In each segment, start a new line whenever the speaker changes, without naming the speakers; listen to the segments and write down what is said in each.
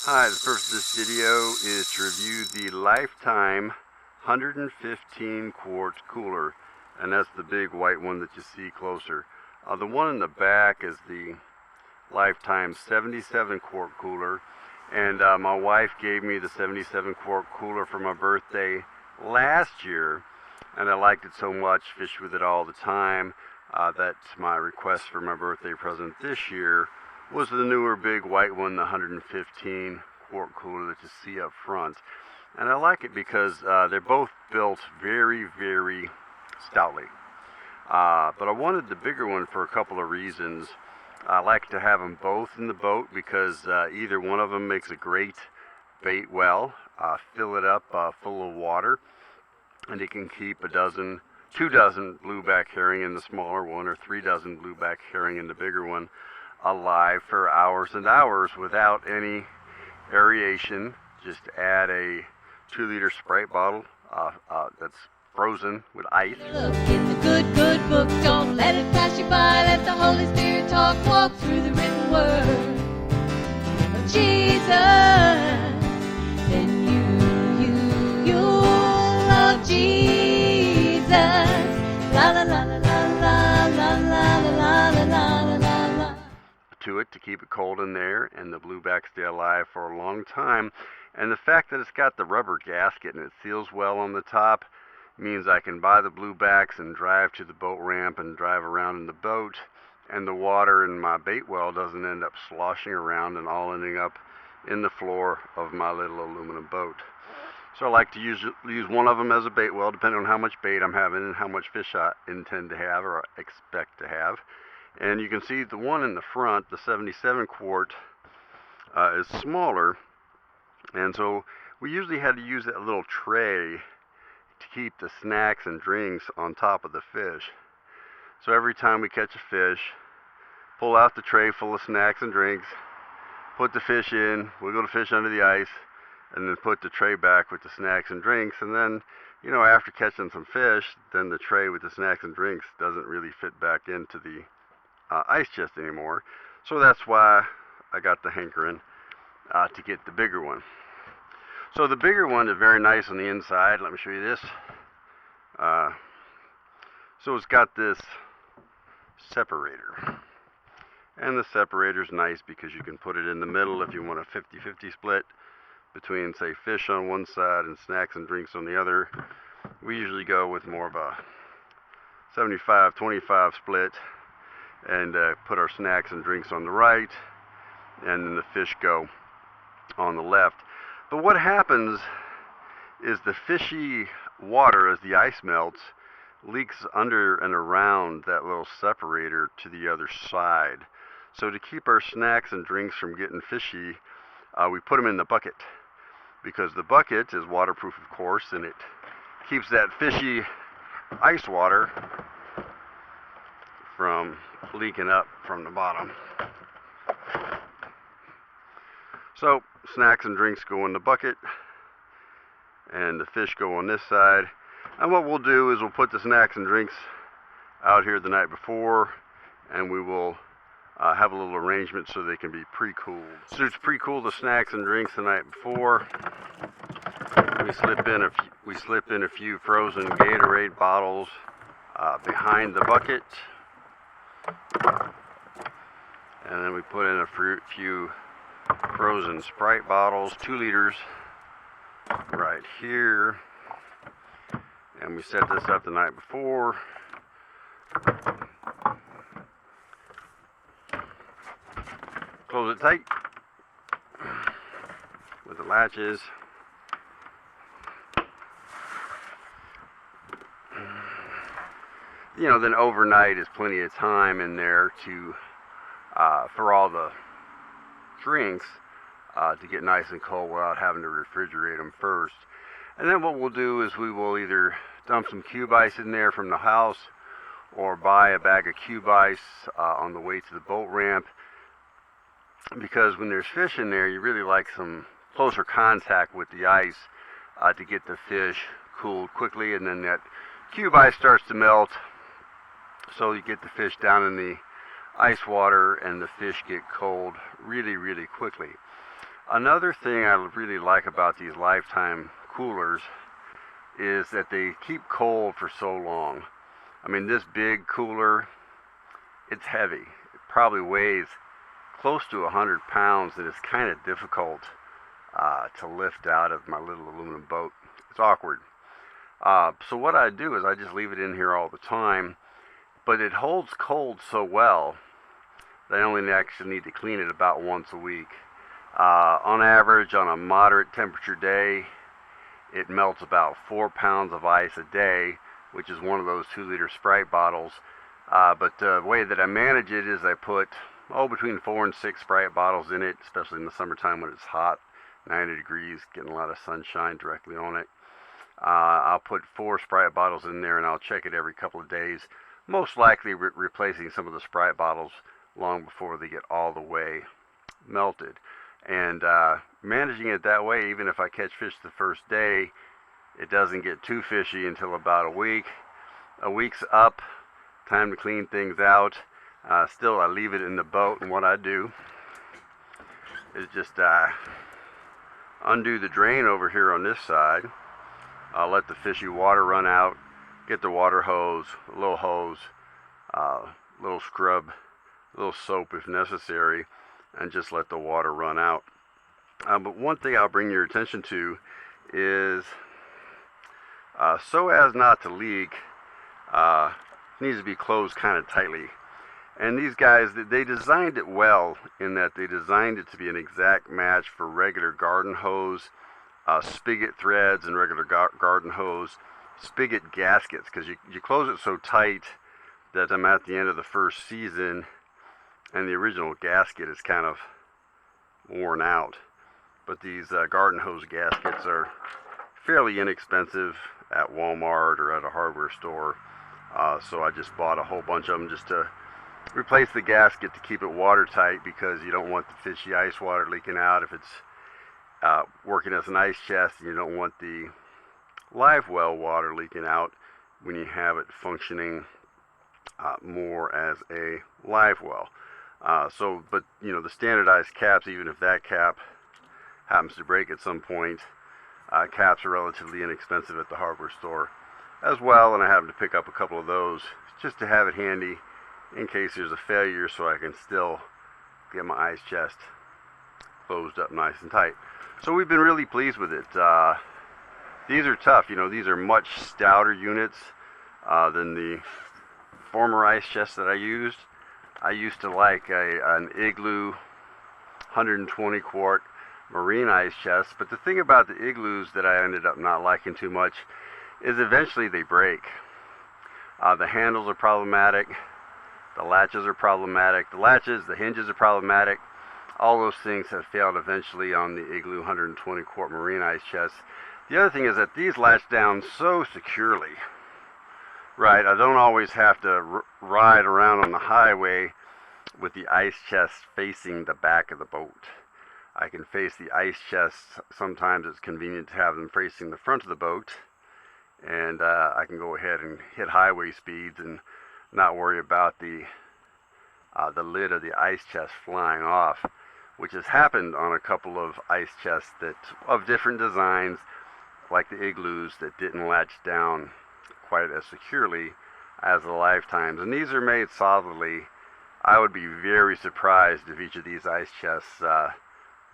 Hi, the purpose of this video is to review the Lifetime 115 quart cooler, and that's the big white one that you see closer. The one in the back is the Lifetime 77 quart cooler, and my wife gave me the 77 quart cooler for my birthday last year, and I liked it so much, fish with it all the time, that my request for my birthday present this year was the newer big white one, the 115 quart cooler that you see up front. And I like it because they're both built very, very stoutly. But I wanted the bigger one for a couple of reasons. I like to have them both in the boat because either one of them makes a great bait well. Fill it up full of water, and it can keep 2 dozen blueback herring in the smaller one, or 3 dozen blueback herring in the bigger one, alive for hours and hours without any aeration. Just add a 2-liter Sprite bottle that's frozen with ice.
Look in the good book, don't let it pass you by. Let the Holy Spirit talk, walk through the written word of Jesus. Then you'll love Jesus. La la la la la la la la la la la la.
To it to keep it cold in there, and the bluebacks stay alive for a long time. And the fact that it's got the rubber gasket and it seals well on the top means I can buy the bluebacks and drive to the boat ramp and drive around in the boat, and the water in my bait well doesn't end up sloshing around and all ending up in the floor of my little aluminum boat. So I like to use one of them as a bait well, depending on how much bait I'm having and how much fish I intend to have or expect to have. And you can see the one in the front, the 77 quart, is smaller, and so we usually had to use that little tray to keep the snacks and drinks on top of the fish. So every time we catch a fish, pull out the tray full of snacks and drinks, put the fish in, wiggle the fish under the ice, and then put the tray back with the snacks and drinks. And then, after catching some fish, then the tray with the snacks and drinks doesn't really fit back into the ice chest anymore. So that's why I got the hankering to get the bigger one. So the bigger one is very nice on the inside. Let me show you this. So it's got this separator, and the separator is nice because you can put it in the middle if you want a 50-50 split between, say, fish on one side and snacks and drinks on the other. We usually go with more of a 75-25 split, and put our snacks and drinks on the right, and then the fish go on the left. But what happens is the fishy water, as the ice melts, leaks under and around that little separator to the other side. So to keep our snacks and drinks from getting fishy, we put them in the bucket, because the bucket is waterproof, of course, and it keeps that fishy ice water from leaking up from the bottom. So snacks and drinks go in the bucket, and the fish go on this side. And what we'll do is we'll put the snacks and drinks out here the night before, and we will have a little arrangement so they can be pre-cooled. So to pre-cool the snacks and drinks the night before, we slip in a few frozen Gatorade bottles behind the bucket. And then we put in a few frozen Sprite bottles, 2 liters, right here. And we set this up the night before. Close it tight with the latches. Then overnight is plenty of time in there to for all the drinks to get nice and cold without having to refrigerate them first. And then what we'll do is we will either dump some cube ice in there from the house, or buy a bag of cube ice on the way to the boat ramp, because when there's fish in there, you really like some closer contact with the ice to get the fish cooled quickly, and then that cube ice starts to melt, so you get the fish down in the ice water and the fish get cold really, really quickly. Another thing I really like about these lifetime coolers is that they keep cold for so long. I mean, this big cooler, it's heavy. It probably weighs close to 100 pounds, and it's kind of difficult to lift out of my little aluminum boat. It's awkward. So what I do is I just leave it in here all the time, but it holds cold so well that I only actually need to clean it about once a week. On average, on a moderate temperature day, it melts about 4 pounds of ice a day, which is one of those 2-liter Sprite bottles. But the way that I manage it is I put, between 4 and 6 Sprite bottles in it, especially in the summertime when it's hot, 90 degrees, getting a lot of sunshine directly on it. I'll put 4 Sprite bottles in there, and I'll check it every couple of days, most likely replacing some of the Sprite bottles long before they get all the way melted. And managing it that way, even if I catch fish the first day, it doesn't get too fishy until about a week. A week's up, time to clean things out. Still, I leave it in the boat, and what I do is just undo the drain over here on this side. I'll let the fishy water run out, get the water hose, a little hose, little scrub, a little soap if necessary, and just let the water run out. But one thing I'll bring your attention to is, so as not to leak, needs to be closed kind of tightly. And these guys, they designed it well in that they designed it to be an exact match for regular garden hose, spigot threads, and regular garden hose spigot gaskets, because you close it so tight that I'm at the end of the first season and the original gasket is kind of worn out. But these garden hose gaskets are fairly inexpensive at Walmart or at a hardware store. So I just bought a whole bunch of them just to replace the gasket to keep it watertight, because you don't want the fishy ice water leaking out if it's working as an ice chest, and you don't want the live well water leaking out when you have it functioning more as a live well. But the standardized caps, even if that cap happens to break at some point, caps are relatively inexpensive at the hardware store as well, and I happen to pick up a couple of those just to have it handy in case there's a failure, so I can still get my ice chest closed up nice and tight. So we've been really pleased with it. These are tough. These are much stouter units than the former ice chests that I used. I used to like an Igloo 120 quart marine ice chest, but the thing about the Igloos that I ended up not liking too much is eventually they break. The handles are problematic, the latches are problematic, the hinges are problematic. All those things have failed eventually on the Igloo 120 quart marine ice chest. The other thing is that these latch down so securely. Right, I don't always have to ride around on the highway with the ice chest facing the back of the boat. I can face the ice chests. Sometimes it's convenient to have them facing the front of the boat, and I can go ahead and hit highway speeds and not worry about the lid of the ice chest flying off, which has happened on a couple of ice chests of different designs, like the Igloos, that didn't latch down quite as securely as the Lifetimes. And these are made solidly. I would be very surprised if each of these ice chests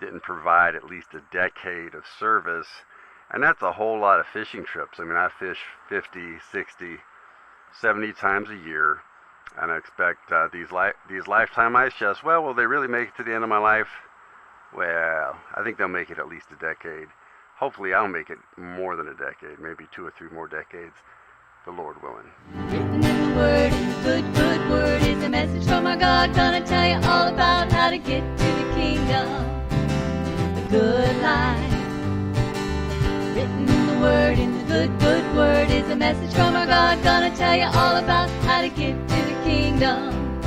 didn't provide at least a decade of service. And that's a whole lot of fishing trips. I mean, I fish 50, 60, 70 times a year, and I expect these Lifetime ice chests, well, will they really make it to the end of my life? Well, I think they'll make it at least a decade. Hopefully I'll make it more than a decade, maybe 2 or 3 more decades, the Lord willing.
Written in the Word, in the good, good Word, is a message from our God. Gonna tell you all about how to get to the kingdom, the good life. Written in the Word, in the good, good Word, is a message from our God. Gonna tell you all about how to get to the kingdom,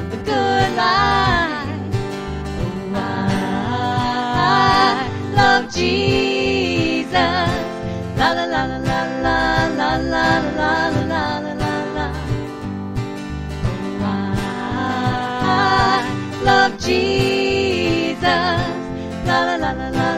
the good life. Oh, I love Jesus. La la la la la la la la la la la la la. Oh, I love Jesus. La la la la la